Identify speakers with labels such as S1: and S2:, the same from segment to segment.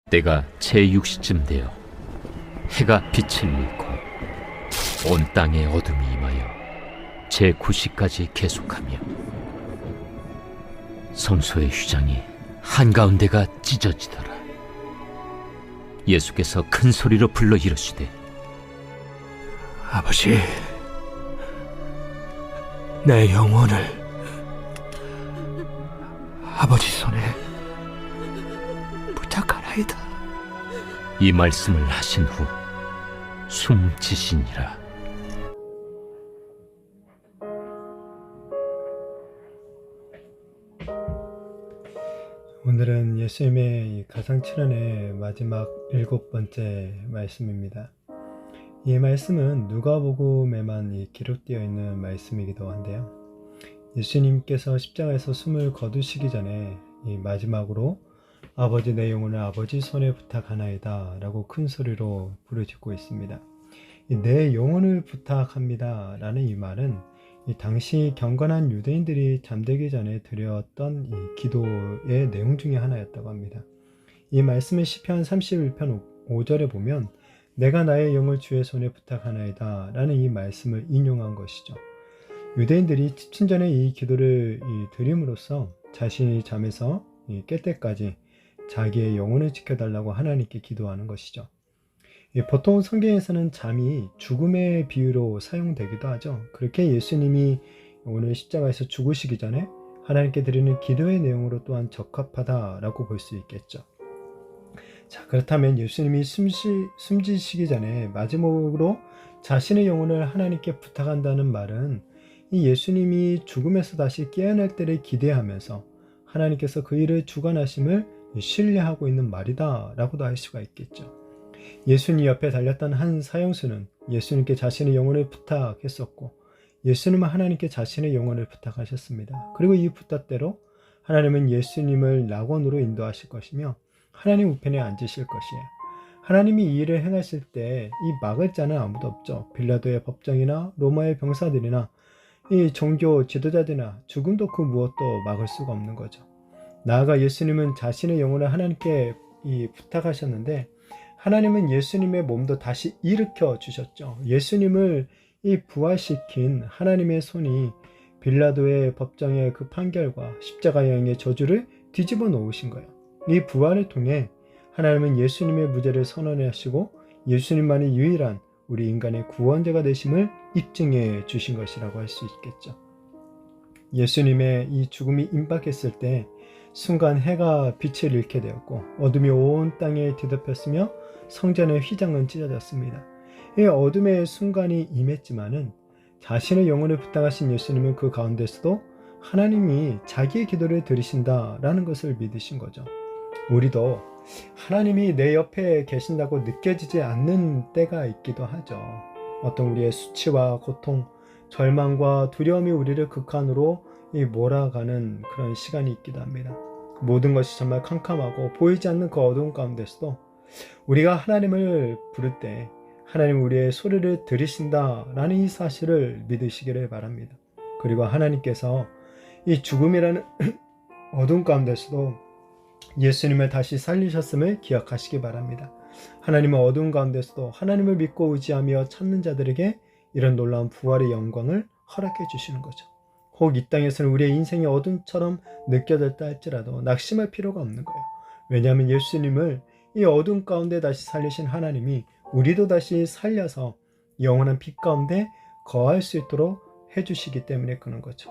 S1: 때가 제6시쯤 되어 해가 빛을 잃고 온 땅에 어둠이 임하여 제9시까지 계속하며 성소의 휘장이 한가운데가 찢어지더라. 예수께서 큰 소리로 불러 이르시되
S2: 아버지, 내 영혼을 아버지 손에 부탁하나이다.
S1: 이 말씀을 하신 후 숨지시니라.
S3: 오늘은 예수님의 가상칠언의 마지막 7번째 말씀입니다. 이 말씀은 누가복음에만 기록되어 있는 말씀이기도 한데요. 예수님께서 십자가에서 숨을 거두시기 전에 이 마지막으로 아버지 내 영혼을 아버지 손에 부탁하나이다 라고 큰 소리로 부르짖고 있습니다. 이 내 영혼을 부탁합니다 라는 이 말은 이 당시 경건한 유대인들이 잠들기 전에 드렸던 이 기도의 내용 중에 하나였다고 합니다. 이 말씀을 시편 31편 5절에 보면 내가 나의 영을 주의 손에 부탁하나이다 라는 이 말씀을 인용한 것이죠. 유대인들이 친전에 이 기도를 드림으로써 자신이 잠에서 깰 때까지 자기의 영혼을 지켜달라고 하나님께 기도하는 것이죠. 보통 성경에서는 잠이 죽음의 비유로 사용되기도 하죠. 그렇게 예수님이 오늘 십자가에서 죽으시기 전에 하나님께 드리는 기도의 내용으로 또한 적합하다라고 볼 수 있겠죠. 자, 그렇다면 예수님이 숨지시기 전에 마지막으로 자신의 영혼을 하나님께 부탁한다는 말은 이 예수님이 죽음에서 다시 깨어날 때를 기대하면서 하나님께서 그 일을 주관하심을 신뢰하고 있는 말이다 라고도 할 수가 있겠죠. 예수님 옆에 달렸던 한 사형수는 예수님께 자신의 영혼을 부탁했었고 예수님은 하나님께 자신의 영혼을 부탁하셨습니다. 그리고 이 부탁대로 하나님은 예수님을 낙원으로 인도하실 것이며 하나님 우편에 앉으실 것이에요. 하나님이 이 일을 행하실 때 이 막을 자는 아무도 없죠. 빌라도의 법정이나 로마의 병사들이나 이 종교 지도자들이나 죽음도 그 무엇도 막을 수가 없는 거죠. 나아가 예수님은 자신의 영혼을 하나님께 부탁하셨는데 하나님은 예수님의 몸도 다시 일으켜 주셨죠. 예수님을 부활시킨 하나님의 손이 빌라도의 법정의 그 판결과 십자가 여행의 저주를 뒤집어 놓으신 거예요. 이 부활을 통해 하나님은 예수님의 무죄를 선언하시고 예수님만이 유일한 우리 인간의 구원자가 되심을 입증해 주신 것이라고 할 수 있겠죠. 예수님의 이 죽음이 임박했을 때 순간 해가 빛을 잃게 되었고 어둠이 온 땅에 뒤덮였으며 성전의 휘장은 찢어졌습니다. 이 어둠의 순간이 임했지만은 자신의 영혼을 부탁하신 예수님은 그 가운데서도 하나님이 자기의 기도를 들으신다라는 것을 믿으신 거죠. 우리도 하나님이 내 옆에 계신다고 느껴지지 않는 때가 있기도 하죠. 어떤 우리의 수치와 고통, 절망과 두려움이 우리를 극한으로 몰아가는 그런 시간이 있기도 합니다. 모든 것이 정말 캄캄하고 보이지 않는 그 어두운 가운데서도 우리가 하나님을 부를 때 하나님 우리의 소리를 들으신다라는 이 사실을 믿으시기를 바랍니다. 그리고 하나님께서 이 죽음이라는 어두운 가운데서도 예수님을 다시 살리셨음을 기억하시기 바랍니다. 하나님은 어두운 가운데서도 하나님을 믿고 의지하며 찾는 자들에게 이런 놀라운 부활의 영광을 허락해 주시는 거죠. 혹 이 땅에서는 우리의 인생이 어둠처럼 느껴졌다 할지라도 낙심할 필요가 없는 거예요. 왜냐하면 예수님을 이 어둠 가운데 다시 살리신 하나님이 우리도 다시 살려서 영원한 빛 가운데 거할 수 있도록 해주시기 때문에 그런 거죠.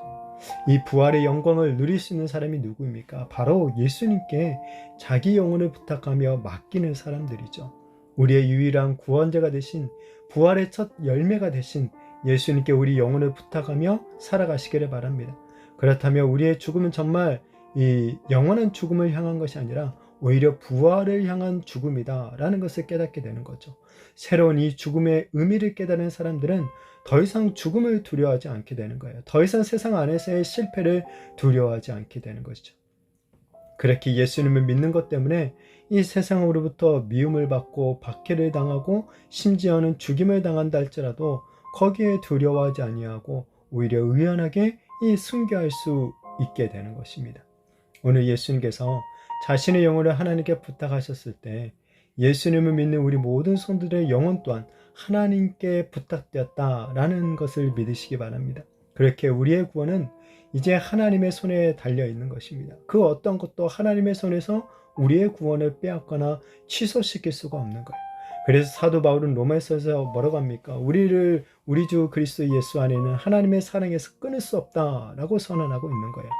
S3: 이 부활의 영광을 누릴 수 있는 사람이 누구입니까? 바로 예수님께 자기 영혼을 부탁하며 맡기는 사람들이죠. 우리의 유일한 구원자가 되신 부활의 첫 열매가 되신 예수님께 우리 영혼을 부탁하며 살아가시기를 바랍니다. 그렇다면 우리의 죽음은 정말 이 영원한 죽음을 향한 것이 아니라 오히려 부활을 향한 죽음이다 라는 것을 깨닫게 되는 거죠. 새로운 이 죽음의 의미를 깨달은 사람들은 더 이상 죽음을 두려워하지 않게 되는 거예요. 더 이상 세상 안에서의 실패를 두려워하지 않게 되는 것이죠. 그렇게 예수님을 믿는 것 때문에 이 세상으로부터 미움을 받고 박해를 당하고 심지어는 죽임을 당한다 할지라도 거기에 두려워하지 아니하고 오히려 의연하게 이 순교할 수 있게 되는 것입니다. 오늘 예수님께서 자신의 영혼을 하나님께 부탁하셨을 때 예수님을 믿는 우리 모든 성도들의 영혼 또한 하나님께 부탁되었다라는 것을 믿으시기 바랍니다. 그렇게 우리의 구원은 이제 하나님의 손에 달려 있는 것입니다. 그 어떤 것도 하나님의 손에서 우리의 구원을 빼앗거나 취소시킬 수가 없는 거예요. 그래서 사도 바울은 로마서에서 뭐라고 합니까? 우리를 우리 주 그리스도 예수 안에 있는 하나님의 사랑에서 끊을 수 없다라고 선언하고 있는 거예요.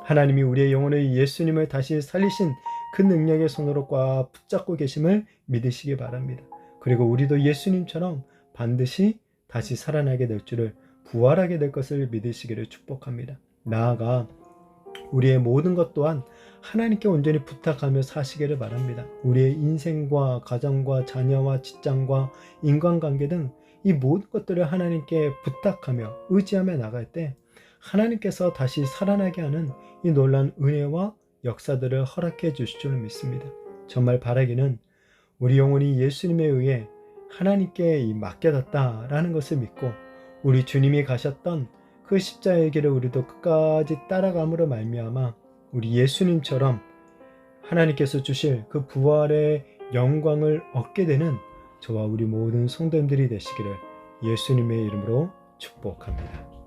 S3: 하나님이 우리의 영혼의 예수님을 다시 살리신 그 능력의 손으로 꽉 붙잡고 계심을 믿으시기 바랍니다. 그리고 우리도 예수님처럼 반드시 다시 살아나게 될 줄을, 부활하게 될 것을 믿으시기를 축복합니다. 나아가 우리의 모든 것 또한 하나님께 온전히 부탁하며 사시기를 바랍니다. 우리의 인생과 가정과 자녀와 직장과 인간관계 등 이 모든 것들을 하나님께 부탁하며 의지하며 나갈 때 하나님께서 다시 살아나게 하는 이 놀라운 은혜와 역사들을 허락해 주실 줄 믿습니다. 정말 바라기는 우리 영혼이 예수님에 의해 하나님께 맡겨졌다라는 것을 믿고 우리 주님이 가셨던 그 십자가의 길을 우리도 끝까지 따라감으로 말미암아 우리 예수님처럼 하나님께서 주실 그 부활의 영광을 얻게 되는 저와 우리 모든 성도님들이 되시기를 예수님의 이름으로 축복합니다.